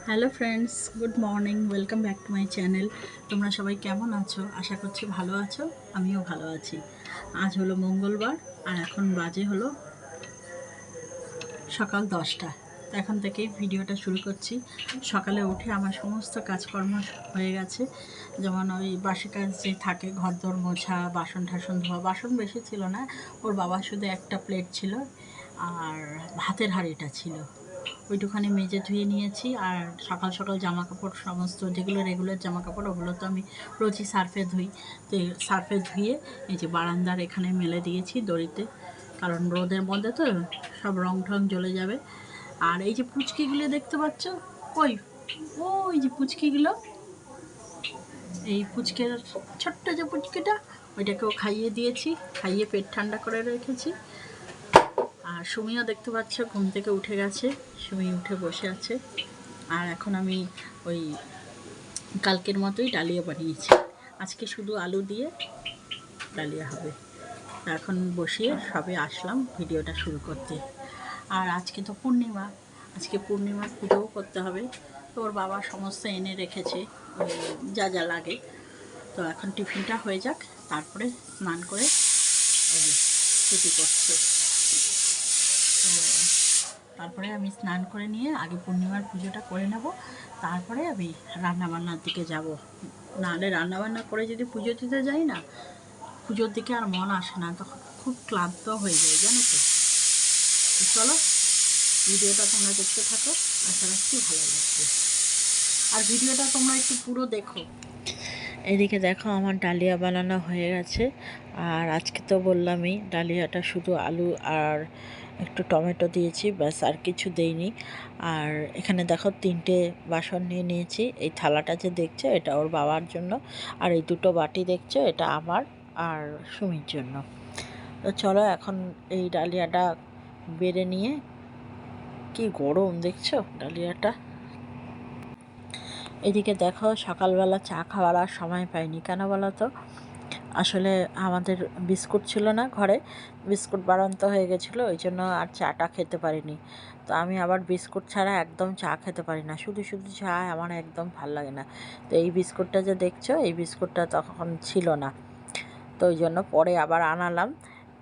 Hello friends, good morning, welcome back to my channel. তোমরা সবাই কেমন আছো? আশা করছি ভালো আছো। আমিও ভালো আছি। আজ হলো মঙ্গলবার আর এখন বাজে হলো সকাল 10টা। তো এখন থেকেই ভিডিওটা শুরু করছি। সকালে উঠে আমার সমস্ত কাজকর্ম হয়ে গেছে। যেমন ওই বাসি কাজ যে থাকে, ঘরদোর মোছা, বাসন টাসন ধোয়া। বাসন বেশি ছিল না, ওর বাবা শুধু একটা প্লেট ছিল আর ভাতের হাঁড়িটা ছিল, ওইটুখানি মেজে ধুয়ে নিয়েছি। আর সকাল সকাল জামা কাপড় সমস্ত যেগুলো রেগুলার জামা কাপড়, ওগুলো তো আমি রোজই সার্ফে ধুই। তো সার্ফে ধুয়ে এই যে বারান্দার এখানে মেলে দিয়েছি দড়িতে, কারণ রোদের মধ্যে তো সব রং ঠং জ্বলে যাবে। আর এই যে পুচকিগুলো দেখতে পাচ্ছ, ওই ওই যে পুচকিগুলো, এই পুচকের ছোট্ট যে পুচকিটা, ওইটাকেও খাইয়ে দিয়েছি, খাইয়ে পেট ঠান্ডা করে রেখেছি। আর সুমিও দেখতে পাচ্ছ ঘুম থেকে উঠে গেছে, সুমি উঠে বসে আছে। আর এখন আমি ওই কালকের মতোই ডালিয়া বানিয়েছি, আজকে শুধু আলু দিয়ে ডালিয়া হবে। এখন বসিয়ে সবে আসলাম ভিডিওটা শুরু করতে। আর আজকে তো পূর্ণিমা, আজকে পূর্ণিমার পুজোও করতে হবে। তো ওর বাবা সমস্ত এনে রেখেছে যা যা লাগে। তো এখন টিফিনটা হয়ে যাক, তারপরে স্নান করে ওই যে ছুটি করছে। তো তারপরে আমি স্নান করে নিয়ে আগে পূর্ণিমার পুজোটা করে নেব, তারপরে আমি রান্নাবান্নার দিকে যাব। নাহলে রান্নাবান্না করে যদি পুজো দিতে যাই না, পুজোর দিকে আর মন আসে না, তখন খুব ক্লান্ত হয়ে যায়, জানো তো। চলো ভিডিওটা তোমরা দেখতে থাকো, আশা রাখছি ভালো লাগবে। আর ভিডিওটা তোমরা একটু পুরো দেখো। এদিকে দেখো আমার ডালিয়া বানানো হয়ে গেছে। আর আজকে তো বললামই ডালিয়াটা শুধু আলু আর একটু টমেটো দিয়েছি, ব্যাস, আর কিছু দেইনি। আর এখানে দেখো 3টে বাসন নিয়ে নিয়েছি। এই থালাটা যে দেখছো এটা ওর বাবার জন্য, আর এই দুটো বাটি দেখছো এটা আমার আর সুমির জন্য। তো চলো এখন এই ডালিয়াটা বেড়ে নিয়ে, কি গরম দেখছো ডালিয়াটা। এদিকে দেখো সকালবেলা চা খাওয়ার আর সময় পাইনি, কেন বলো তো? আসলে আমাদের বিস্কুট ছিল না ঘরে, বিস্কুট বাড়ন্ত হয়ে গেছিলো, ওই জন্য আর চাটা খেতে পারিনি। তো আমি আবার বিস্কুট ছাড়া একদম চা খেতে পারি না, শুধু শুধু চা আমার একদম ভাল লাগে না। তো এই বিস্কুটটা যে দেখছো, এই বিস্কুটটা তখন ছিল না, তো ওই জন্য পরে আবার আনালাম।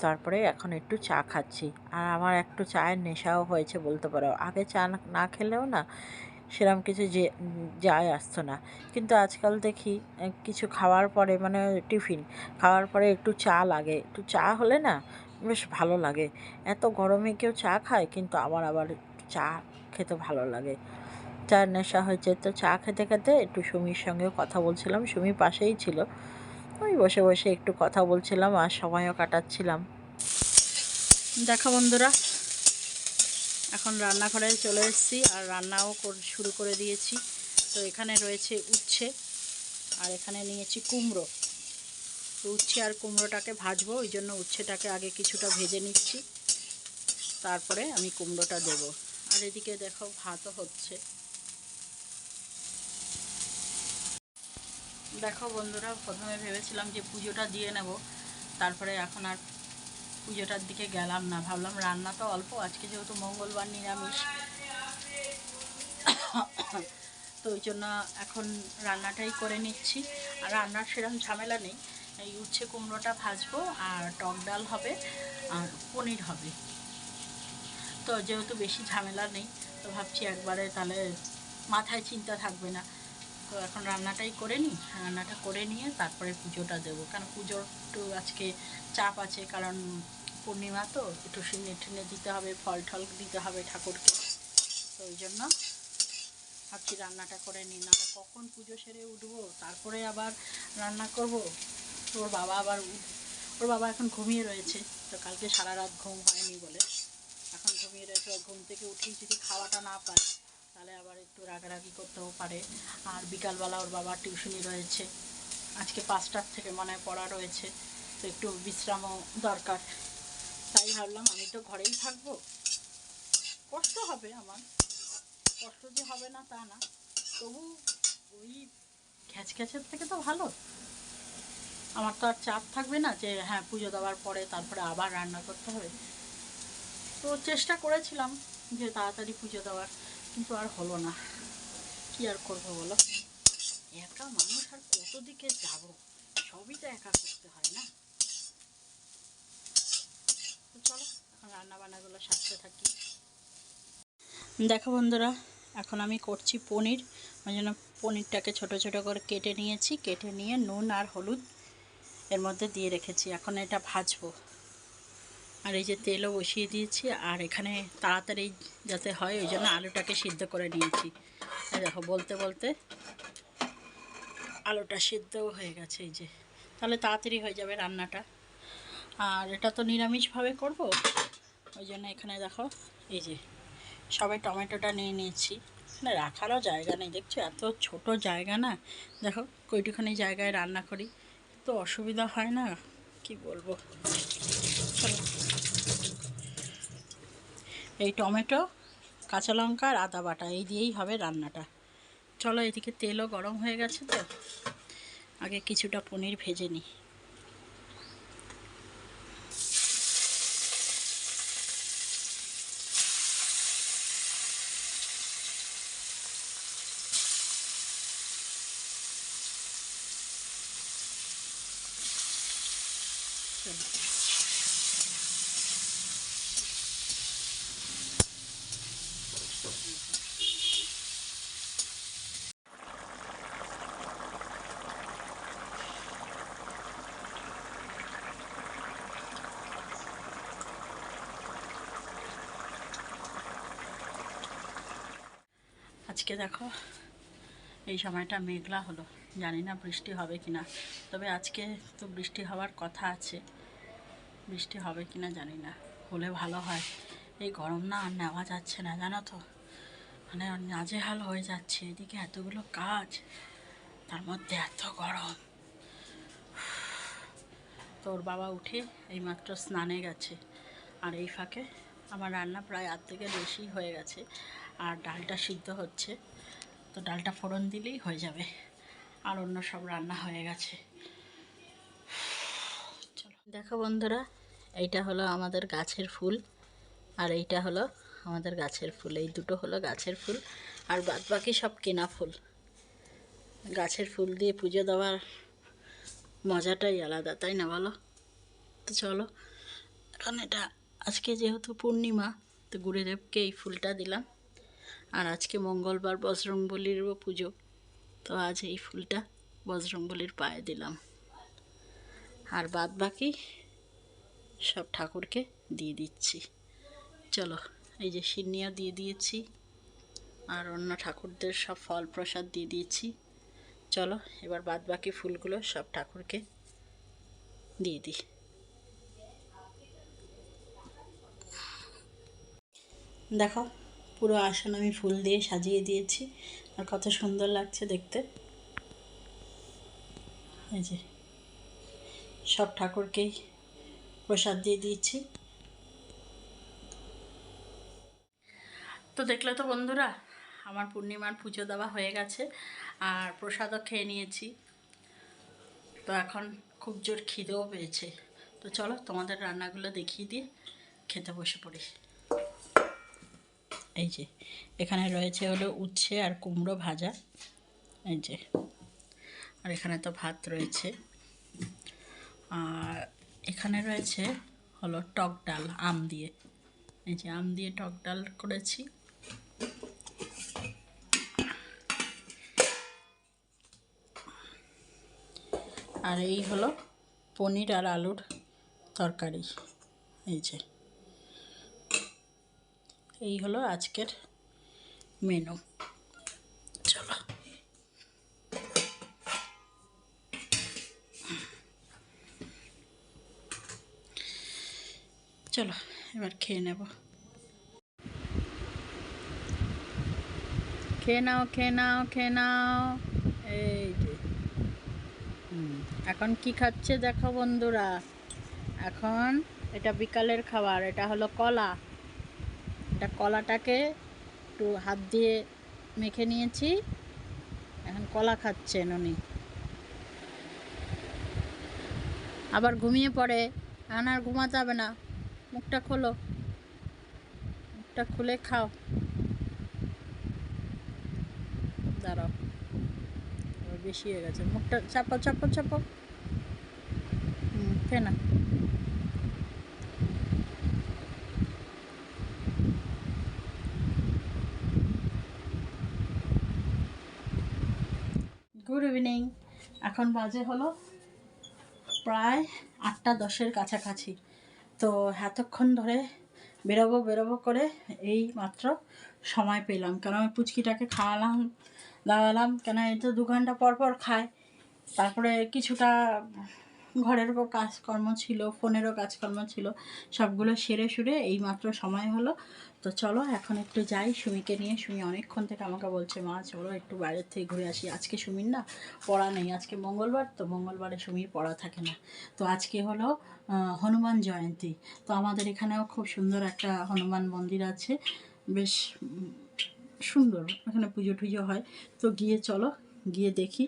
তারপরে এখন একটু চা খাচ্ছি। আর আমার একটু চায়ের নেশাও হয়েছে বলতে পারো। আগে চা না খেলেও না সেরকম কিছু যে যায় আসতো না, কিন্তু আজকাল দেখি কিছু খাওয়ার পরে, মানে টিফিন খাওয়ার পরে একটু চা লাগে, একটু চা হলে না বেশ ভালো লাগে। এত গরমে কেউ চা খায়, কিন্তু আমার আবার চা খেতে ভালো লাগে, চার নেশা হয়েছে। তো চা খেতে খেতে একটু সুমির সঙ্গেও কথা বলছিলাম, সুমি পাশেই ছিল, ওই বসে বসে একটু কথা বলছিলাম আর সময়ও কাটাচ্ছিলাম। দেখো বন্ধুরা, এখন রান্নাঘরে চলে এসেছি আর রান্নাও শুরু করে দিয়েছি। তো এখানে রয়েছে উচ্ছে, আর এখানে নিয়েছি কুমড়ো। তো উচ্ছে আর কুমড়োটাকে ভাজবো, ওই জন্য উচ্ছেটাকে আগে কিছুটা ভেজে নিচ্ছি, তারপরে আমি কুমড়োটা দেব। আর এদিকে দেখো ভাতও হচ্ছে। দেখো বন্ধুরা, প্রথমে ভেবেছিলাম যে পুজোটা দিয়ে নেব, তারপরে এখন আর পুজোটার দিকে গেলাম না, ভাবলাম রান্না তো অল্প, আজকে যেহেতু মঙ্গলবার নিরামিষ, তো ওই জন্য এখন রান্নাটাই করে নিচ্ছি। আর রান্নার সেরকম ঝামেলা নেই, এই উচ্ছে কুমড়োটা ভাজবো আর টক ডাল হবে আর পনির হবে। তো যেহেতু বেশি ঝামেলা নেই, তো ভাবছি একবারে তাহলে মাথায় চিন্তা থাকবে না। তো এখন রান্নাটাই করে নিই, রান্নাটা করে নিয়ে তারপরে পুজোটা দেবো, কারণ পুজোর একটু আজকে চাপ আছে, কারণ পূর্ণিমা তো একটু সিনে টিনে দিতে হবে, ফল টল দিতে হবে ঠাকুরকে। তো ওই জন্য ভাবছি রান্নাটা করে নিই, না কখন পুজো সেরে উঠবো, তারপরে আবার রান্না করব। তো ওর বাবা এখন ঘুমিয়ে রয়েছে, তো কালকে সারা রাত ঘুম হয়নি বলে এখন ঘুমিয়ে রয়েছে। ঘুম থেকে উঠেই যদি খাওয়াটা না পায়, তাহলে আবার একটু রাগারাগি করতেও পারে। আর বিকালবেলা ওর বাবার টিউশনি রয়েছে, আজকে 5টার থেকে মনে হয় পড়া রয়েছে, তো একটু বিশ্রামও দরকার। তাই ভাবলাম আমি তো ঘরেই থাকবো, কষ্ট হবে আমার, কষ্ট যে হবে না তা না, তবু ওই খ্যাচখ্যাচের থেকে তো ভালো আমার তো আর চাপ থাকবে না যে হ্যাঁ পুজো দেওয়ার পরে তারপরে আবার রান্না করতে হবে। তো চেষ্টা করেছিলাম যে তাড়াতাড়ি পুজো দেওয়ার, কিন্তু আর হলো না। কী আর করবো বলো, একা মানুষ আর কত দিকে যাবো, সবই তো একা করতে হয় না। তো চলো এখন রান্নাবান্নাগুলো সারতে থাকি। দেখো বন্ধুরা, এখন আমি করছি পনির। ওই জন্য পনিরটাকে ছোট ছোট করে কেটে নিয়েছি, কেটে নিয়ে নুন আর হলুদ এর মধ্যে দিয়ে রেখেছি। এখন এটা ভাজবো। আর এই যে তেলও বসিয়ে দিয়েছি, আর এখানে তাড়াতাড়ি যাতে হয় ওই জন্য আলুটাকে সিদ্ধ করে নিয়েছি। দেখো বলতে বলতে আলুটা সিদ্ধও হয়ে গেছে, এই যে, তাহলে তাড়াতাড়ি হয়ে যাবে রান্নাটা। আর এটা তো নিরামিষভাবে করব, ওই জন্য এখানে দেখো এই যে সবাই টমেটোটা নিয়ে নিয়েছি। এখানে রাখারও জায়গা নেই, দেখছো এত ছোট জায়গা না। দেখো কইটুখানি জায়গায় রান্না করি, তো অসুবিধা হয় না, কি বলবো। চলো, এই টমেটো, কাঁচা লঙ্কা আর আদা বাটা এই দিয়েই হবে রান্নাটা। চলো, এদিকে তেলও গরম হয়ে গেছে, তো আগে কিছুটা পনির ভেজে নিই। আজকে দেখো এই সময়টা মেঘলা হলো, জানি না বৃষ্টি হবে কি না। তবে আজকে তো বৃষ্টি হওয়ার কথা আছে, বৃষ্টি হবে কি না জানি না, হলে ভালো হয়। এই গরম না আর নেওয়া যাচ্ছে না, জানো তো, মানে নাজেহাল হয়ে যাচ্ছে। এদিকে এতগুলো কাজ, তার মধ্যে এত গরম। তোর বাবা উঠে এইমাত্র স্নানে গেছে, আর এই ফাঁকে আমার রান্না প্রায় অর্ধেকের বেশি হয়ে গেছে, আর ডালটা সিদ্ধ হচ্ছে। তো ডালটা ফোড়ন দিলেই হয়ে যাবে, আর অন্য সব রান্না হয়ে গেছে। চলো দেখো বন্ধুরা, এইটা হলো আমাদের গাছের ফুল, আর এইটা হলো আমাদের গাছের ফুল। এই দুটো হলো গাছের ফুল, আর বাদ বাকি সব কেনা ফুল। গাছের ফুল দিয়ে পুজো দেওয়ার মজাটাই আলাদা, তাই না বলো? তো চলো, এখন এটা আজকে যেহেতু পূর্ণিমা, তো গুরুদেবকে এই ফুলটা দিলাম। আর আজকে মঙ্গলবার বজরংবলীরও পুজো, তো আজ এই ফুলটা বজরংবলীর পায়ে দিলাম। আর বাদ বাকি সব ঠাকুরকে দিয়ে দিচ্ছি। চলো, এই যে সিন্নিয়া দিয়ে দিয়েছি, আর অন্য ঠাকুরদের সব ফল প্রসাদ দিয়ে দিয়েছি। চলো এবার বাদ বাকি ফুলগুলো সব ঠাকুরকে দিয়ে দিই। দেখো পুরো আসন আমি ফুল দিয়ে সাজিয়ে দিয়েছি, আর কত সুন্দর লাগছে দেখতে। এই যে সব ঠাকুরকেই প্রসাদ দিয়ে দিয়েছি। তো দেখলে তো বন্ধুরা, আমার পূর্ণিমার পুজো দেওয়া হয়ে গেছে, আর প্রসাদও খেয়ে নিয়েছি। তো এখন খুব জোর খিদেও পেয়েছে, তো চলো তোমাদের রান্নাগুলো দেখিয়ে দিয়ে খেতে বসে পড়ি। এই যে এখানে রয়েছে হলো উচ্ছে আর কুমড়ো ভাজা, এই যে, আর এখানে তো ভাত রয়েছে, আর এখানে রয়েছে হলো টক ডাল আম দিয়ে। এই যে আম দিয়ে টক ডাল করেছি। আর এই হলো পনির আর আলুর তরকারি। এই যে এই হলো আজকের মেনু। চলো চলো এবার খেয়ে নেব। খেয়ে নাও খেয়ে নাও খেয়ে নাও। এই যে এখন কি খাচ্ছে দেখো বন্ধুরা, এখন এটা বিকালের খাবার, এটা হলো কলা। এটা কলাটাকে একটু হাত দিয়ে মেখে নিয়েছি, এখন কলা খাচ্ছেন উনি। আবার ঘুমিয়ে পড়ে, এখন আর ঘুমাতে হবে না, মুখটা খোলো, মুখটা খুলে খাও। দাঁড়াও, বেশি হয়ে গেছে, মুখটা চাপো চাপো চাপো। না, গুড ইভিনিং। এখন বাজে হলো প্রায় 8টা 10-এর কাছাকাছি। তো এতক্ষণ ধরে বেরোবো করে এই মাত্র সময় পেলাম, কেন আমি পুচকিটাকে খাওয়ালাম দাওয়ালাম, কেন এই তো 2 ঘন্টা পর পর খায়। তারপরে কিছুটা ঘরেরও কাজকর্ম ছিল, ফোনেরও কাজকর্ম ছিল, সবগুলো সেরে সুরে এইমাত্র সময় হলো। তো চলো এখন একটু যাই সুমিকে নিয়ে। সুমি অনেকক্ষণ থেকে আমাকে বলছে মা চলো একটু বাইরের থেকে ঘুরে আসি। আজকে সুমির না পড়া নেই, আজকে মঙ্গলবার, তো মঙ্গলবারে সুমির পড়া থাকে না। তো আজকে হলো হনুমান জয়ন্তী। তো আমাদের এখানেও খুব সুন্দর একটা হনুমান মন্দির আছে, বেশ সুন্দর, এখানে পুজো টুজো হয়। তো চলো গিয়ে দেখি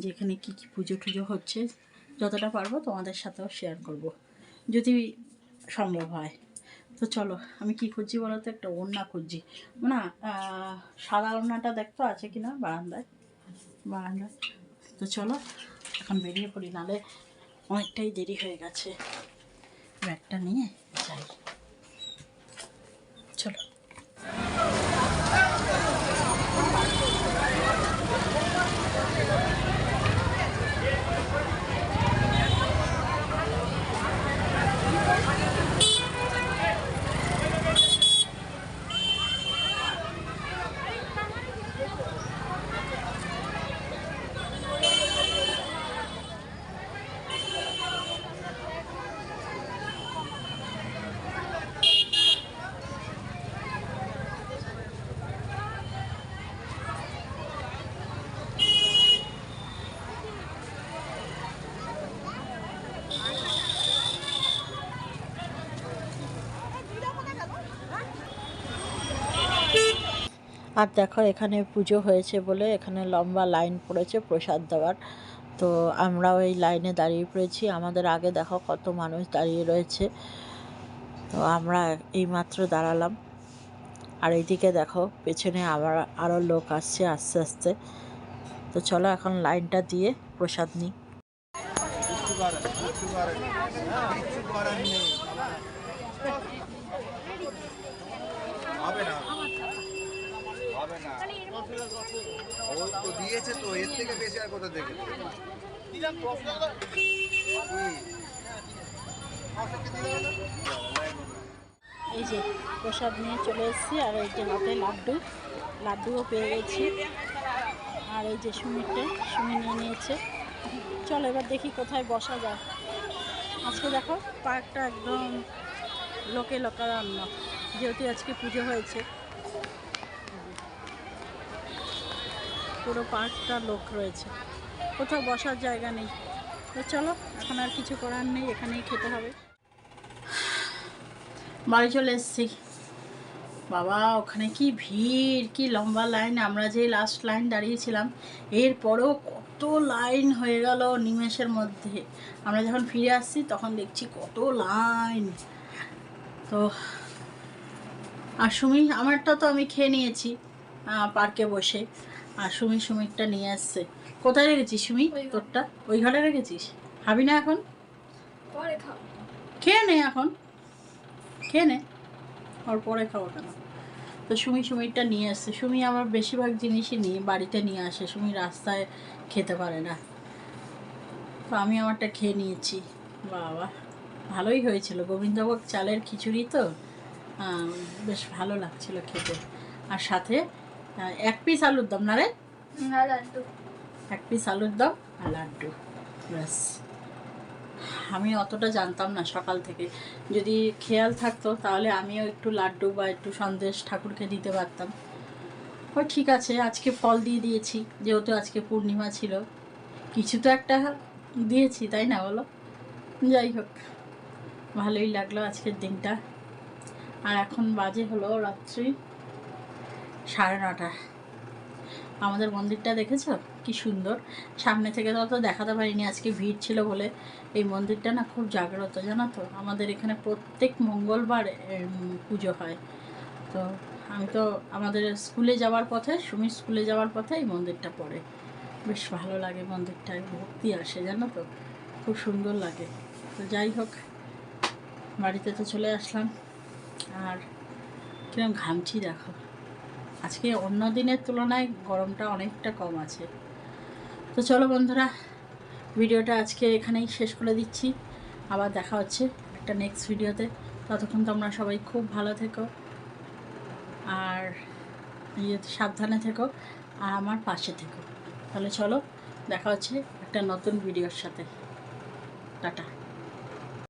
যে এখানে কী কী পুজো টুজো হচ্ছে। যতটা পারবো তোমাদের সাথেও শেয়ার করব যদি সম্ভব হয়। তো চলো, আমি কি খুঁজছি বলো তো, একটা ওড়না খুঁজছি না, সাদা ওড়নাটা দেখতো আছে কি না বারান্দায়। তো চলো এখন বেরিয়ে পড়ি, নাহলে অনেকটাই দেরি হয়ে গেছে। ব্যাগটা নিয়ে যাই, চলো। আর দেখো এখানে পুজো হয়েছে বলে এখানে লম্বা লাইন পড়েছে প্রসাদ দেওয়ার। তো আমরাও এই লাইনে দাঁড়িয়ে পড়েছি, আমাদের আগে দেখো কত মানুষ দাঁড়িয়ে রয়েছে। তো আমরা এইমাত্র দাঁড়ালাম, আর এইদিকে দেখো পেছনে আবার আরও লোক আসছে আস্তে আস্তে। তো চলো এখন লাইনটা দিয়ে প্রসাদ নিই। দিয়েছে তো, এর থেকে বেশি আর কোথা থেকে। এই যে প্রসাদ নিয়ে চলে এসেছি, আর এই যে হাতে লাড্ডুও পেয়ে গেছি। আর এই যে সুমি নিয়ে নিয়েছে। চলো এবার দেখি কোথায় বসা যায়। আজকে দেখো পার্কটা একদম লোকে লোকারণ্য, যেহেতু আজকে পুজো হয়েছে, পুরো পার্কটা লোক রয়েছে, কোথাও বসার জায়গা নেই। তো চলো এখন আর কিছু করার নেই, এখানেই খেতে হবে। বাড়ি চলে এসেছি। বাবা ওখানে কি ভিড়, কি লম্বা লাইন। আমরা যে লাস্ট লাইন দাঁড়িয়েছিলাম, এরপরেও কত লাইন হয়ে গেল নিমেষের মধ্যে। আমরা যখন ফিরে আসছি তখন দেখছি কত লাইন। তো আর আমারটা তো আমি খেয়ে নিয়েছি পার্কে বসে, আর সুমিরটা নিয়ে আসছে। কোথায় রেখেছিস সুমি তোরটা? ওই ঘরে রেখেছিস? খাবি না এখন? খেয়ে নে এখন, খেয়ে নে, ওর পরে খাবো কেন। তো সুমিরটা নিয়ে আসছে। সুমি আমার বেশিরভাগ জিনিসই নিয়ে বাড়িতে নিয়ে আসে, সুমি রাস্তায় খেতে পারে না। তো আমি আমারটা খেয়ে নিয়েছি। বাবা ভালোই হয়েছিল, গোবিন্দভোগ চালের খিচুড়ি তো বেশ ভালো লাগছিল খেতে। আর সাথে 1 পিস আলুর দম না রে, 1 পিস আলুর দম আর লাড্ডু, ব্যাস। আমি অতটা জানতাম না সকাল থেকে, যদি খেয়াল থাকতো তাহলে আমিও একটু লাড্ডু বা একটু সন্দেশ ঠাকুরকে দিতে পারতাম। ওই ঠিক আছে, আজকে ফল দিয়ে দিয়েছি, যেহেতু আজকে পূর্ণিমা ছিল, কিছু তো একটা দিয়েছি, তাই না বলো? যাই হোক, ভালোই লাগলো আজকের দিনটা। আর এখন বাজে হলো রাত্রি 9:30। আমাদের মন্দিরটা দেখেছো কি সুন্দর, সামনে থেকে তো দেখাতে পারিনি, আজকে ভিড় ছিল বলে। এই মন্দিরটা না খুব জাগ্রত, জানো তো। আমাদের এখানে প্রত্যেক মঙ্গলবার পুজো হয়। তো আমি তো আমাদের স্কুলে যাওয়ার পথে, সুমির স্কুলে যাওয়ার পথে এই মন্দিরটা পড়ে। বেশ ভালো লাগে মন্দিরটায়, ভক্তি আসে জানো তো, খুব সুন্দর লাগে। তো যাই হোক, বাড়িতে তো চলে আসলাম। আর কিরম ঘামছি দেখো, আজকে অন্য দিনের তুলনায় গরমটা অনেকটা কম আছে। তো চলো বন্ধুরা, ভিডিওটা আজকে এখানেই শেষ করে দিচ্ছি। আবার দেখা হচ্ছে একটা নেক্সট ভিডিওতে। ততক্ষণ তোমরা সবাই খুব ভালো থেকো আর সাবধানে থেকো আর আমার পাশে থেকো। তাহলে চলো, দেখা হচ্ছে একটা নতুন ভিডিওর সাথে। টাটা।